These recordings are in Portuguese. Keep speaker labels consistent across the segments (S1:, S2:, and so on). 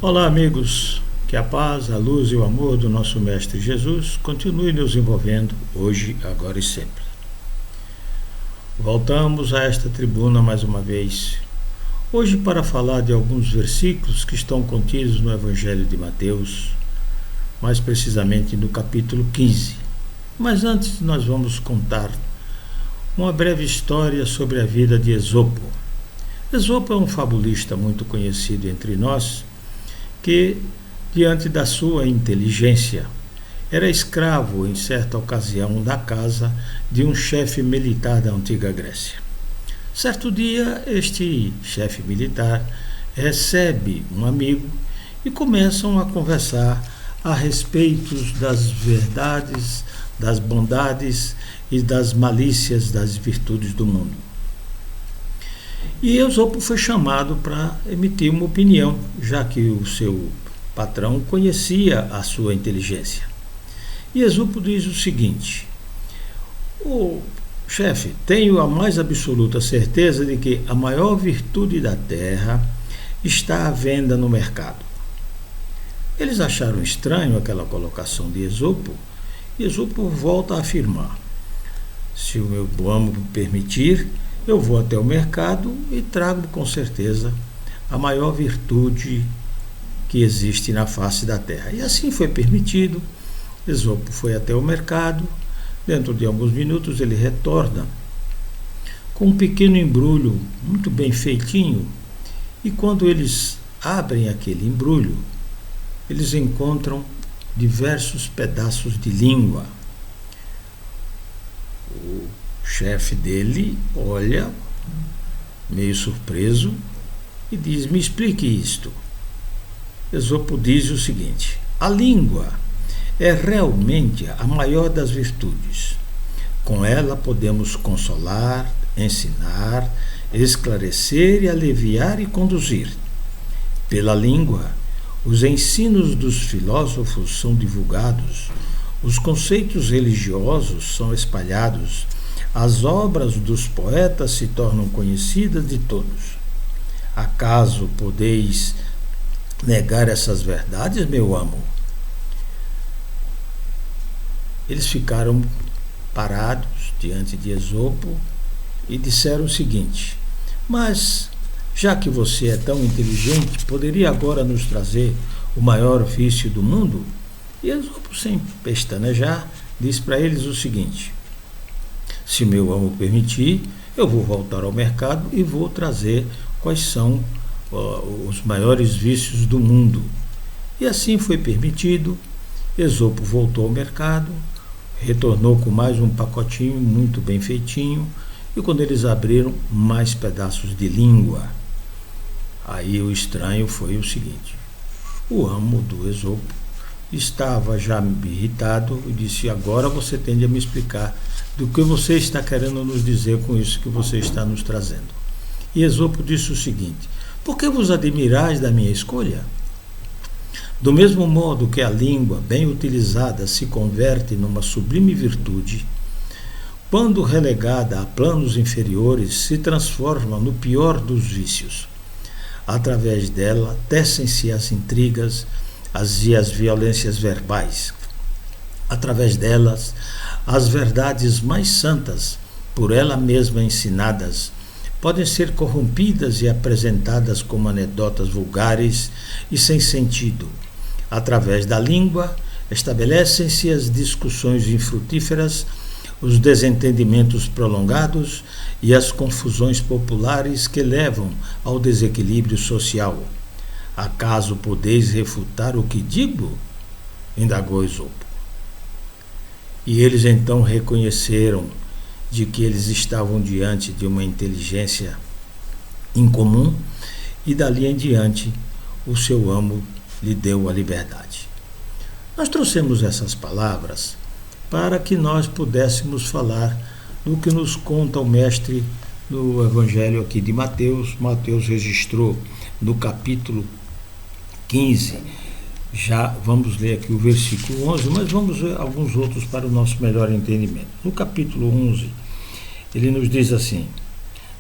S1: Olá, amigos, que a paz, a luz e o amor do nosso Mestre Jesus continue nos envolvendo hoje, agora e sempre. Voltamos a esta tribuna mais uma vez, hoje para falar de alguns versículos que estão contidos no Evangelho de Mateus, mais precisamente no capítulo 15. Mas antes nós vamos contar uma breve história sobre a vida de Esopo. Esopo é um fabulista muito conhecido entre nós, que, diante da sua inteligência, era escravo em certa ocasião da casa de um chefe militar da antiga Grécia. Certo dia, este chefe militar recebe um amigo e começam a conversar a respeito das verdades, das bondades e das malícias das virtudes do mundo. E Esopo foi chamado para emitir uma opinião, já que o seu patrão conhecia a sua inteligência. E Esopo diz o seguinte: chefe, tenho a mais absoluta certeza de que a maior virtude da terra está à venda no mercado. Eles acharam estranho aquela colocação de Esopo, e Esopo volta a afirmar: se o meu amo permitir, eu vou até o mercado e trago com certeza a maior virtude que existe na face da terra. E assim foi permitido. Esopo foi até o mercado. Dentro de alguns minutos ele retorna com um pequeno embrulho muito bem feitinho, e quando eles abrem aquele embrulho, eles encontram diversos pedaços de língua. O chefe dele olha, meio surpreso, e diz: me explique isto. Esopo diz o seguinte: a língua é realmente a maior das virtudes. Com ela podemos consolar, ensinar, esclarecer e aliviar e conduzir. Pela língua, os ensinos dos filósofos são divulgados, os conceitos religiosos são espalhados, as obras dos poetas se tornam conhecidas de todos. Acaso podeis negar essas verdades, meu amo? Eles ficaram parados diante de Esopo e disseram o seguinte: mas, já que você é tão inteligente, poderia agora nos trazer o maior vício do mundo? E Esopo, sem pestanejar, diz para eles o seguinte: se meu amo permitir, eu vou voltar ao mercado e vou trazer quais são os maiores vícios do mundo. E assim foi permitido. Esopo voltou ao mercado, retornou com mais um pacotinho muito bem feitinho, e quando eles abriram, mais pedaços de língua. Aí o estranho foi o seguinte: o amo do Esopo estava já irritado e disse: agora você tende a me explicar do que você está querendo nos dizer com isso que você está nos trazendo. E Esopo disse o seguinte: por que vos admirais da minha escolha? Do mesmo modo que a língua, bem utilizada, se converte numa sublime virtude, quando relegada a planos inferiores, se transforma no pior dos vícios. Através dela, tecem-se as intrigas e as violências verbais. Através delas, as verdades mais santas, por ela mesma ensinadas, podem ser corrompidas e apresentadas como anedotas vulgares e sem sentido. Através da língua, estabelecem-se as discussões infrutíferas, os desentendimentos prolongados e as confusões populares que levam ao desequilíbrio social. Acaso podeis refutar o que digo? Indagou Esopo. E eles então reconheceram de que eles estavam diante de uma inteligência incomum, e dali em diante o seu amo lhe deu a liberdade. Nós trouxemos essas palavras para que nós pudéssemos falar do que nos conta o mestre no Evangelho aqui de Mateus. Mateus registrou no capítulo 15, já vamos ler aqui o versículo 11, mas vamos ver alguns outros para o nosso melhor entendimento. No capítulo 11, ele nos diz assim: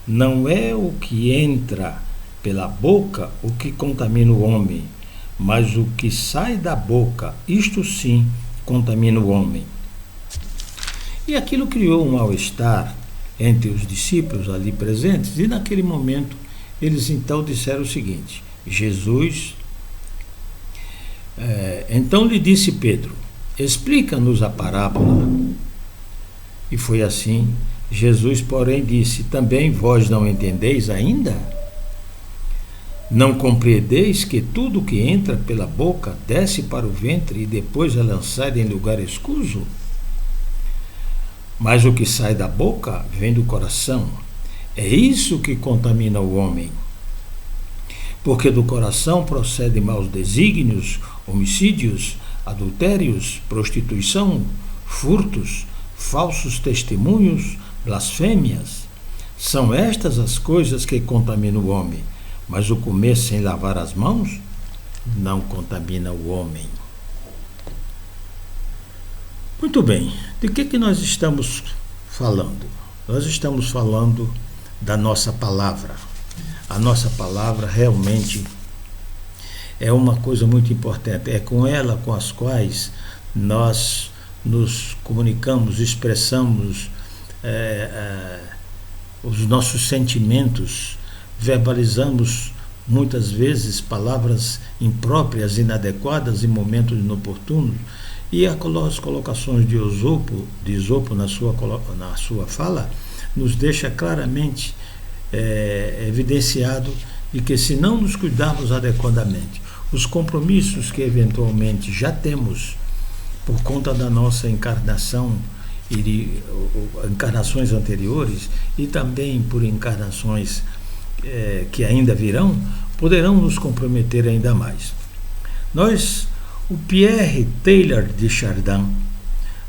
S1: não é o que entra pela boca o que contamina o homem, mas o que sai da boca, isto sim, contamina o homem. E aquilo criou um mal-estar entre os discípulos ali presentes, e naquele momento eles então disseram o seguinte: então lhe disse Pedro, explica-nos a parábola. E foi assim. Jesus, porém, disse, também vós não entendeis ainda? Não compreendeis que tudo que entra pela boca desce para o ventre e depois é lançado em lugar escuso? Mas o que sai da boca vem do coração. É isso que contamina o homem. Porque do coração procedem maus desígnios, homicídios, adultérios, prostituição, furtos, falsos testemunhos, blasfêmias. São estas as coisas que contaminam o homem, mas o comer sem lavar as mãos não contamina o homem. Muito bem, de que nós estamos falando? Nós estamos falando da nossa palavra. A nossa palavra realmente é uma coisa muito importante. É com ela com as quais nós nos comunicamos, expressamos os nossos sentimentos, verbalizamos muitas vezes palavras impróprias, inadequadas em momentos inoportunos. E as colocações de Esopo na sua fala nos deixa claramente evidenciado de que, se não nos cuidarmos adequadamente, os compromissos que eventualmente já temos por conta da nossa encarnação e de encarnações anteriores, e também por encarnações que ainda virão, poderão nos comprometer ainda mais. O Pierre Taylor de Chardin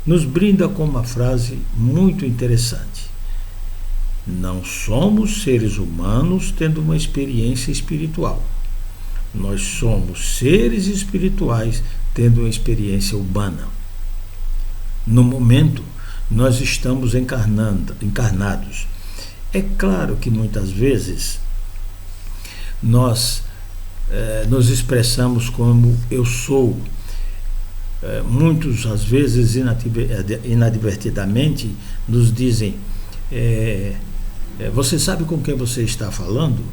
S1: nos brinda com uma frase muito interessante: não somos seres humanos tendo uma experiência espiritual. Nós somos seres espirituais tendo uma experiência humana. No momento, nós estamos encarnados. É claro que muitas vezes nós nos expressamos como eu sou. Muitos, às vezes, inadvertidamente, nos dizem: você sabe com quem você está falando?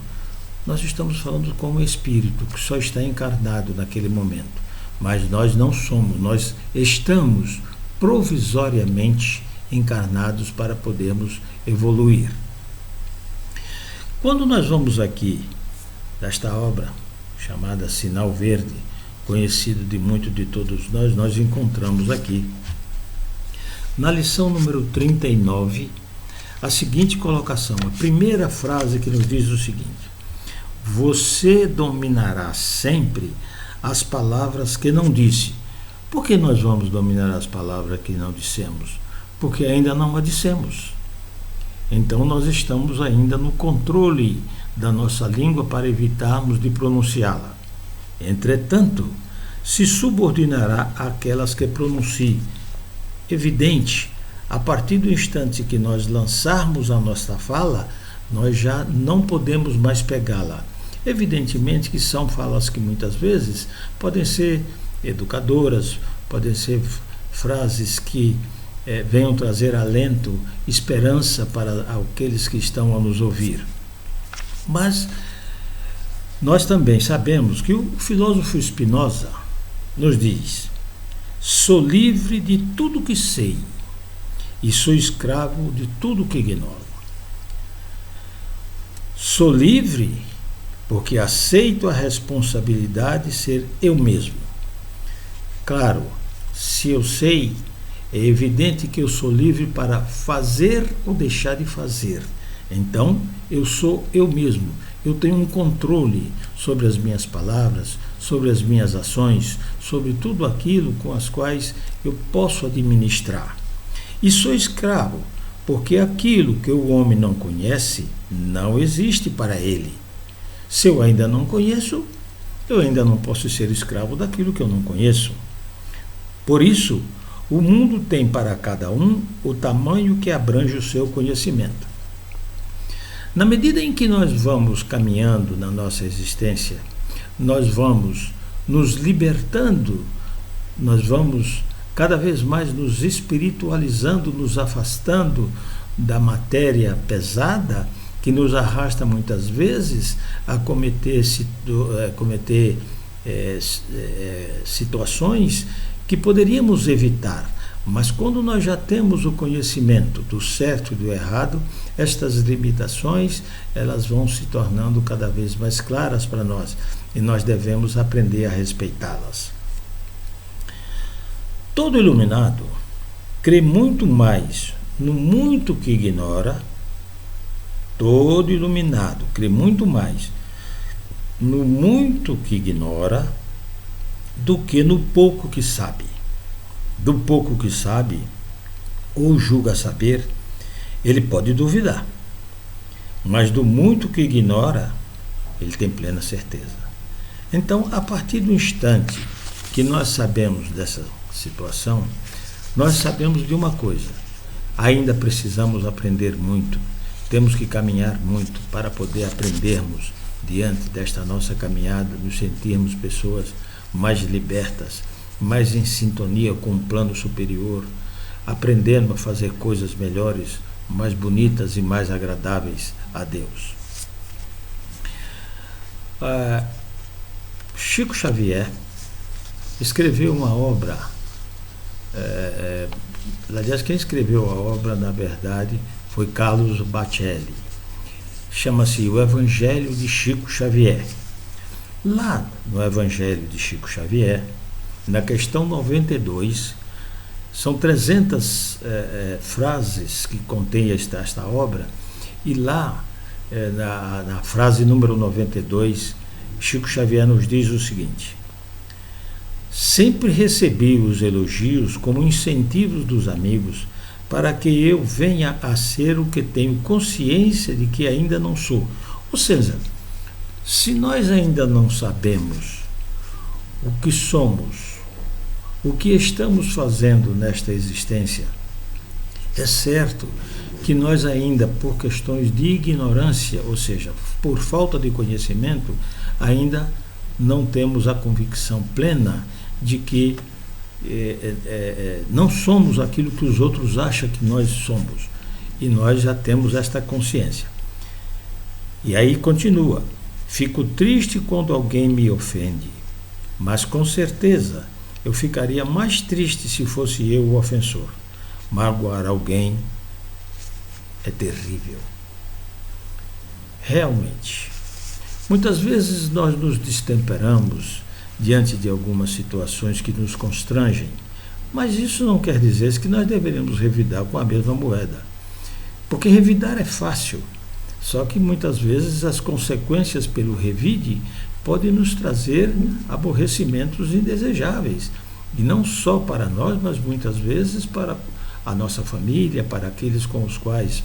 S1: Nós estamos falando com o espírito que só está encarnado naquele momento, mas nós não somos, nós estamos provisoriamente encarnados para podermos evoluir. Quando nós vamos aqui desta obra chamada Sinal Verde, conhecido de muito de todos nós encontramos aqui na lição número 39 a seguinte colocação, a primeira frase que nos diz o seguinte: você dominará sempre as palavras que não disse. Por que nós vamos dominar as palavras que não dissemos? Porque ainda não a dissemos. Então nós estamos ainda no controle da nossa língua para evitarmos de pronunciá-la. Entretanto, se subordinará àquelas que pronuncie. Evidente, a partir do instante que nós lançarmos a nossa fala, nós já não podemos mais pegá-la. Evidentemente que são falas que muitas vezes podem ser educadoras, podem ser frases que venham trazer alento, esperança para aqueles que estão a nos ouvir. Mas nós também sabemos que o filósofo Spinoza nos diz: sou livre de tudo que sei e sou escravo de tudo que ignoro. Sou livre porque aceito a responsabilidade de ser eu mesmo. Claro, se eu sei, é evidente que eu sou livre para fazer ou deixar de fazer. Então, eu sou eu mesmo. Eu tenho um controle sobre as minhas palavras, sobre as minhas ações, sobre tudo aquilo com as quais eu posso administrar. E sou escravo, porque aquilo que o homem não conhece não existe para ele. Se eu ainda não conheço, eu ainda não posso ser escravo daquilo que eu não conheço. Por isso, o mundo tem para cada um o tamanho que abrange o seu conhecimento. Na medida em que nós vamos caminhando na nossa existência, nós vamos nos libertando, nós vamos cada vez mais nos espiritualizando, nos afastando da matéria pesada que nos arrasta muitas vezes a cometer situações que poderíamos evitar. Mas quando nós já temos o conhecimento do certo e do errado, estas limitações elas vão se tornando cada vez mais claras para nós e nós devemos aprender a respeitá-las. Todo iluminado crê muito mais no muito que ignora. Todo iluminado crê muito mais no muito que ignora do que no pouco que sabe. Do pouco que sabe, ou julga saber, ele pode duvidar. Mas do muito que ignora, ele tem plena certeza. Então, a partir do instante que nós sabemos dessa situação, nós sabemos de uma coisa: ainda precisamos aprender muito, temos que caminhar muito para poder aprendermos, diante desta nossa caminhada, nos sentirmos pessoas mais libertas, mais em sintonia com o plano superior, aprendendo a fazer coisas melhores, mais bonitas e mais agradáveis a Deus. Chico Xavier escreveu uma obra, aliás, quem escreveu a obra, na verdade, foi Carlos Bacelli. Chama-se O Evangelho de Chico Xavier. Lá no Evangelho de Chico Xavier, na questão 92, são 300 frases que contém esta obra, e lá, na frase número 92, Chico Xavier nos diz o seguinte: sempre recebi os elogios como incentivos dos amigos para que eu venha a ser o que tenho consciência de que ainda não sou. Ou seja, se nós ainda não sabemos o que somos, o que estamos fazendo nesta existência, é certo que nós ainda, por questões de ignorância, ou seja, por falta de conhecimento, ainda não temos a convicção plena de que não somos aquilo que os outros acham que nós somos. E nós já temos esta consciência. E aí continua: fico triste quando alguém me ofende, mas com certeza eu ficaria mais triste se fosse eu o ofensor. Magoar alguém é terrível. Realmente, muitas vezes nós nos destemperamos diante de algumas situações que nos constrangem, mas isso não quer dizer que nós deveremos revidar com a mesma moeda, porque revidar é fácil, só que muitas vezes as consequências pelo revide podem nos trazer aborrecimentos indesejáveis, e não só para nós, mas muitas vezes para a nossa família, para aqueles com os quais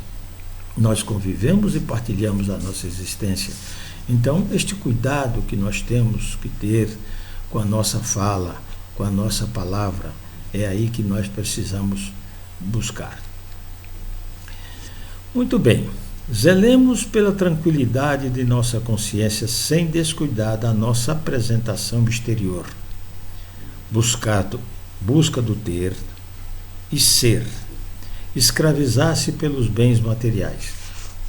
S1: nós convivemos e partilhamos a nossa existência. Então, este cuidado que nós temos que ter com a nossa fala, com a nossa palavra, é aí que nós precisamos buscar. Muito bem, zelemos pela tranquilidade de nossa consciência sem descuidar da nossa apresentação exterior. Busca do ter e ser, escravizar-se pelos bens materiais.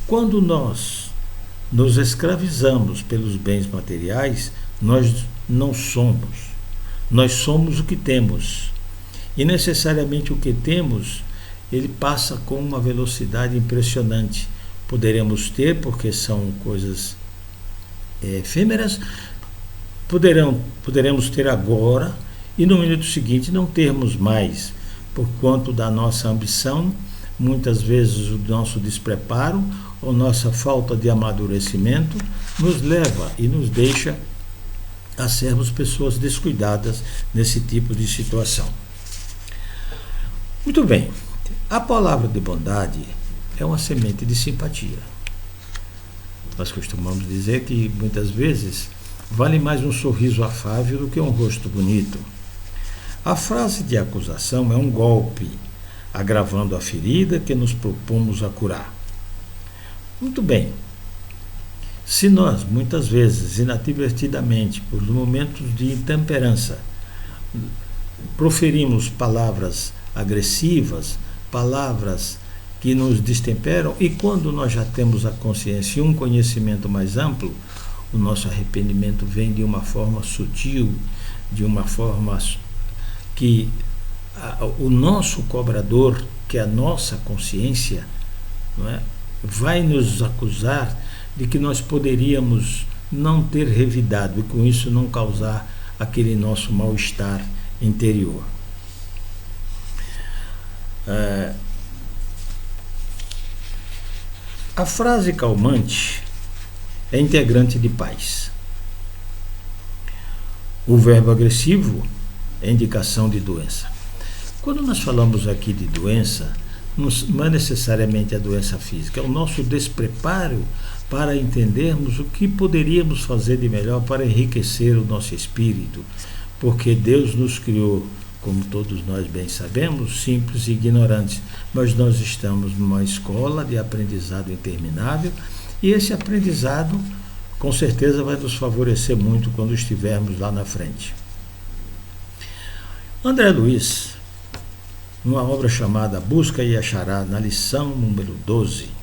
S1: Quando nós nos escravizamos pelos bens materiais, nós não somos. Nós somos o que temos. E necessariamente o que temos, ele passa com uma velocidade impressionante. Poderemos ter, porque são coisas efêmeras, poderemos ter agora e no minuto seguinte não termos mais, por conta da nossa ambição, muitas vezes o nosso despreparo ou nossa falta de amadurecimento nos leva e nos deixa a sermos pessoas descuidadas nesse tipo de situação. Muito bem, a palavra de bondade é uma semente de simpatia. Nós costumamos dizer que muitas vezes vale mais um sorriso afável do que um rosto bonito. A frase de acusação é um golpe, agravando a ferida que nos propomos a curar. Muito bem. Se nós, muitas vezes, inadvertidamente, por momentos de intemperança, proferimos palavras agressivas, palavras que nos destemperam, e quando nós já temos a consciência e um conhecimento mais amplo, o nosso arrependimento vem de uma forma sutil, de uma forma que o nosso cobrador, que é a nossa consciência, não é, vai nos acusar de que nós poderíamos não ter revidado e com isso não causar aquele nosso mal-estar interior. A frase calmante é integrante de paz. O verbo agressivo é indicação de doença. Quando nós falamos aqui de doença, não é necessariamente a doença física, é o nosso despreparo para entendermos o que poderíamos fazer de melhor para enriquecer o nosso espírito, porque Deus nos criou, como todos nós bem sabemos, simples e ignorantes, mas nós estamos numa escola de aprendizado interminável e esse aprendizado com certeza vai nos favorecer muito quando estivermos lá na frente. André Luiz, numa obra chamada Busca e Achará, na lição número 12,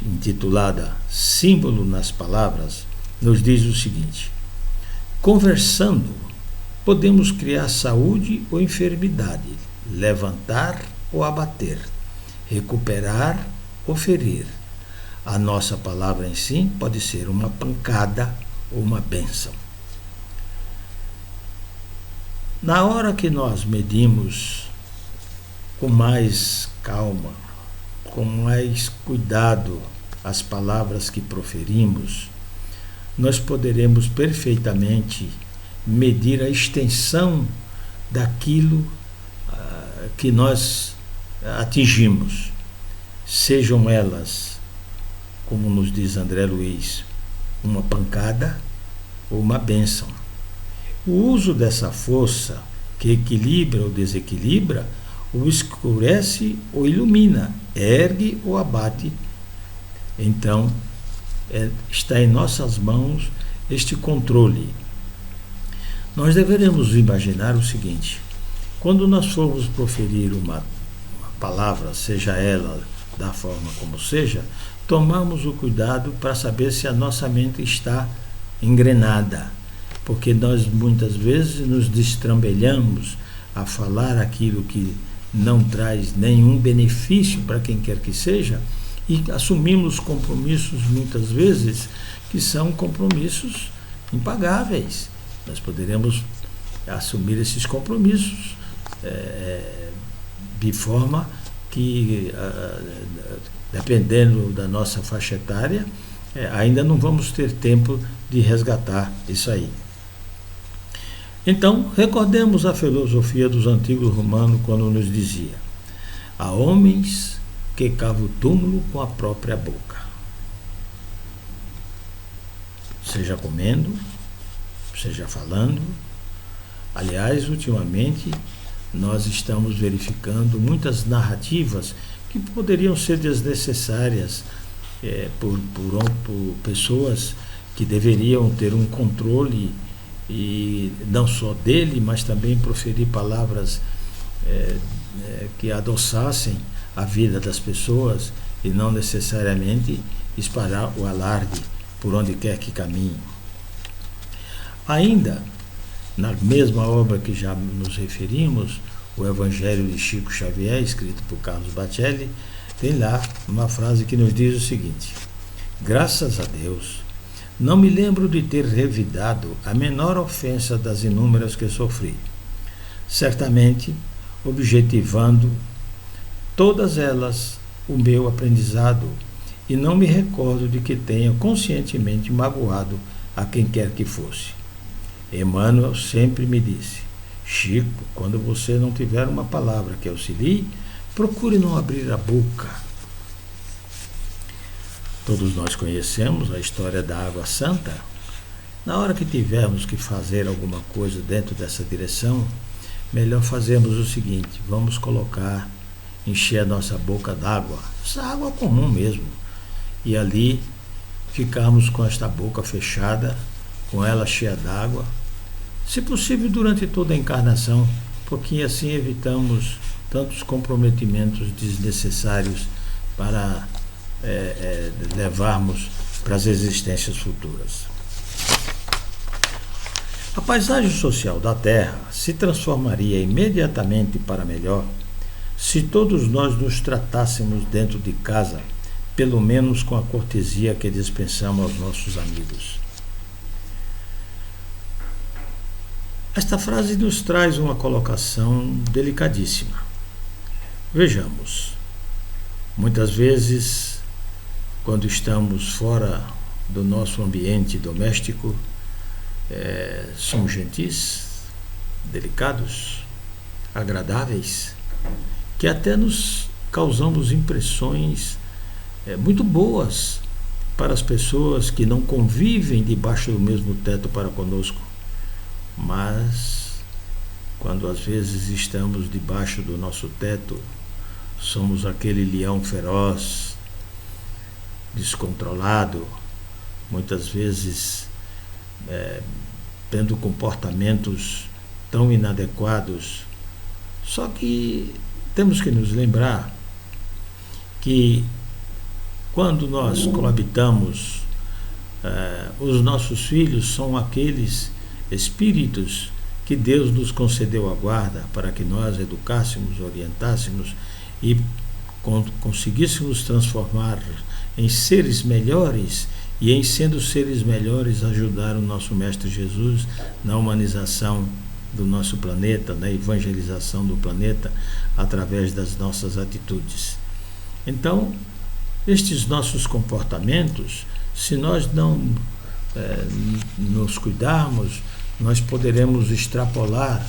S1: intitulada Símbolo nas Palavras, nos diz o seguinte: conversando, podemos criar saúde ou enfermidade, levantar ou abater, recuperar ou ferir. A nossa palavra em si pode ser uma pancada ou uma bênção. Na hora que nós medimos com mais calma, com mais cuidado as palavras que proferimos, nós poderemos perfeitamente medir a extensão daquilo que nós atingimos, sejam elas, como nos diz André Luiz, uma pancada ou uma bênção. O uso dessa força que equilibra ou desequilibra, ou escurece ou ilumina, ergue ou abate. Então, está em nossas mãos este controle. Nós deveremos imaginar o seguinte: quando nós formos proferir uma palavra, seja ela da forma como seja, tomamos o cuidado para saber se a nossa mente está engrenada, porque nós muitas vezes nos destrambelhamos a falar aquilo que não traz nenhum benefício para quem quer que seja e assumimos compromissos muitas vezes que são compromissos impagáveis. Nós poderemos assumir esses compromissos de forma que, dependendo da nossa faixa etária, ainda não vamos ter tempo de resgatar isso aí. Então, recordemos a filosofia dos antigos romanos quando nos dizia: há homens que cavam o túmulo com a própria boca. Seja comendo, seja falando. Aliás, ultimamente, nós estamos verificando muitas narrativas que poderiam ser desnecessárias por pessoas que deveriam ter um controle, e não só dele, mas também proferir palavras que adoçassem a vida das pessoas e não necessariamente espalhar o alarde por onde quer que caminhe. Ainda, na mesma obra que já nos referimos, o Evangelho de Chico Xavier, escrito por Carlos Bacelli, tem lá uma frase que nos diz o seguinte: graças a Deus, não me lembro de ter revidado a menor ofensa das inúmeras que sofri, certamente objetivando todas elas o meu aprendizado, e não me recordo de que tenha conscientemente magoado a quem quer que fosse. Emmanuel sempre me disse: Chico, quando você não tiver uma palavra que auxilie, procure não abrir a boca. Todos nós conhecemos a história da água santa. Na hora que tivermos que fazer alguma coisa dentro dessa direção, melhor fazermos o seguinte: vamos encher a nossa boca d'água, essa água comum mesmo, e ali ficarmos com esta boca fechada, com ela cheia d'água, se possível durante toda a encarnação, porque assim evitamos tantos comprometimentos desnecessários para levarmos para as existências futuras. A paisagem social da Terra se transformaria imediatamente para melhor se todos nós nos tratássemos dentro de casa, pelo menos com a cortesia que dispensamos aos nossos amigos. Esta frase nos traz uma colocação delicadíssima. Vejamos, muitas vezes, quando estamos fora do nosso ambiente doméstico, somos gentis, delicados, agradáveis, que até nos causamos impressões muito boas para as pessoas que não convivem debaixo do mesmo teto para conosco. Mas, quando às vezes estamos debaixo do nosso teto, somos aquele leão feroz, descontrolado, muitas vezes tendo comportamentos tão inadequados. Só que temos que nos lembrar que quando nós coabitamos, os nossos filhos são aqueles espíritos que Deus nos concedeu a guarda para que nós educássemos, orientássemos e conseguíssemos transformar em seres melhores, e em sendo seres melhores ajudar o nosso Mestre Jesus na humanização do nosso planeta, na evangelização do planeta através das nossas atitudes. Então, estes nossos comportamentos, se nós não nos cuidarmos, nós poderemos extrapolar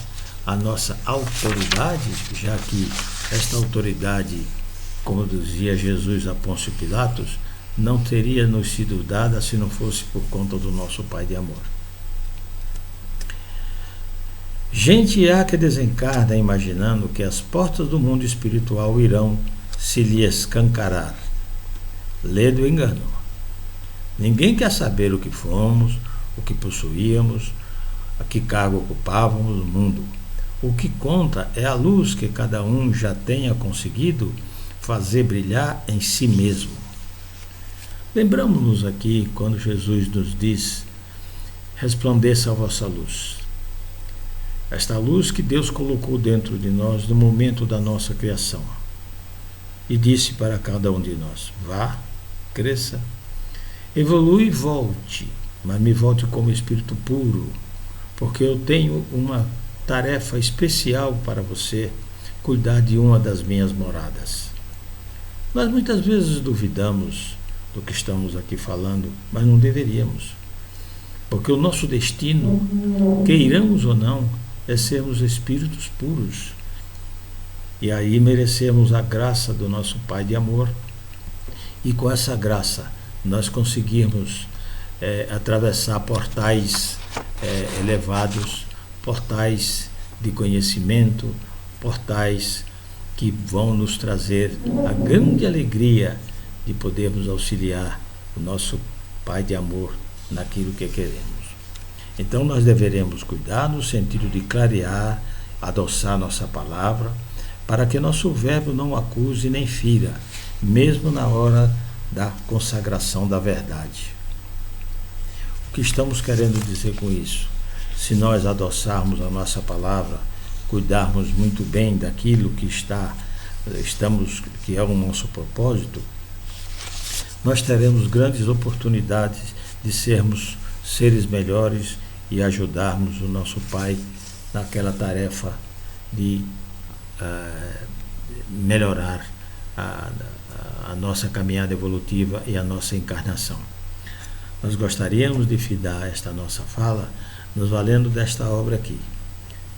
S1: a nossa autoridade, já que esta autoridade, como dizia Jesus a Pôncio Pilatos, não teria nos sido dada se não fosse por conta do nosso Pai de amor. Gente há que desencarna imaginando que as portas do mundo espiritual irão se lhe escancarar. Lê do engano. Ninguém quer saber o que fomos, o que possuíamos, a que cargo ocupávamos no mundo. O que conta é a luz que cada um já tenha conseguido fazer brilhar em si mesmo. Lembramos-nos aqui quando Jesus nos diz: resplandeça a vossa luz. Esta luz que Deus colocou dentro de nós no momento da nossa criação. E disse para cada um de nós: vá, cresça, evolui e volte, mas me volte como espírito puro, porque eu tenho uma tarefa especial para você, cuidar de uma das minhas moradas. Nós muitas vezes duvidamos do que estamos aqui falando, mas não deveríamos, porque o nosso destino, queiramos ou não, é sermos espíritos puros, e aí merecemos a graça do nosso Pai de amor, e com essa graça nós conseguirmos atravessar portais elevados, portais de conhecimento, portais que vão nos trazer a grande alegria de podermos auxiliar o nosso Pai de amor naquilo que queremos. Então nós deveremos cuidar no sentido de clarear, adoçar nossa palavra, para que nosso verbo não acuse nem fira, mesmo na hora da consagração da verdade. O que estamos querendo dizer com isso? Se nós adoçarmos a nossa palavra, cuidarmos muito bem daquilo que que é o nosso propósito, nós teremos grandes oportunidades de sermos seres melhores e ajudarmos o nosso Pai naquela tarefa de melhorar a nossa caminhada evolutiva e a nossa encarnação. Nós gostaríamos de findar esta nossa fala nos valendo desta obra aqui,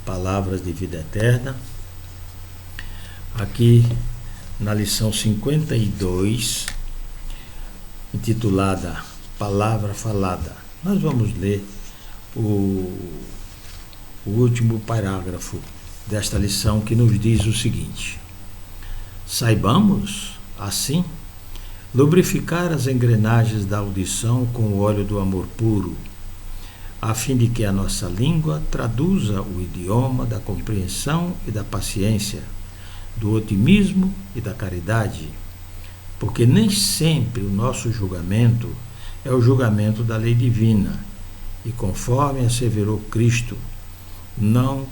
S1: Palavras de Vida Eterna, aqui na lição 52, intitulada Palavra Falada. Nós vamos ler o último parágrafo desta lição, que nos diz o seguinte: saibamos, assim, lubrificar as engrenagens da audição com o óleo do amor puro, a fim de que a nossa língua traduza o idioma da compreensão e da paciência, do otimismo e da caridade, porque nem sempre o nosso julgamento é o julgamento da lei divina, e conforme asseverou Cristo, não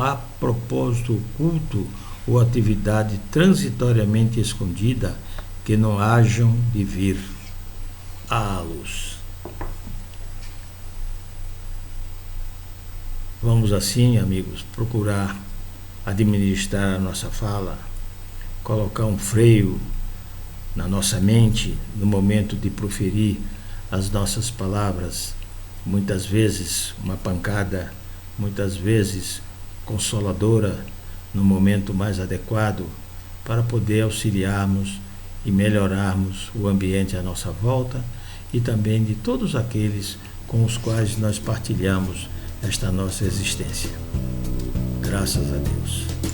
S1: há propósito oculto ou atividade transitoriamente escondida que não hajam de vir à luz. Vamos assim, amigos, procurar administrar a nossa fala, colocar um freio na nossa mente no momento de proferir as nossas palavras, muitas vezes uma pancada, muitas vezes consoladora, no momento mais adequado, para poder auxiliarmos e melhorarmos o ambiente à nossa volta e também de todos aqueles com os quais nós partilhamos esta nossa existência. Graças a Deus.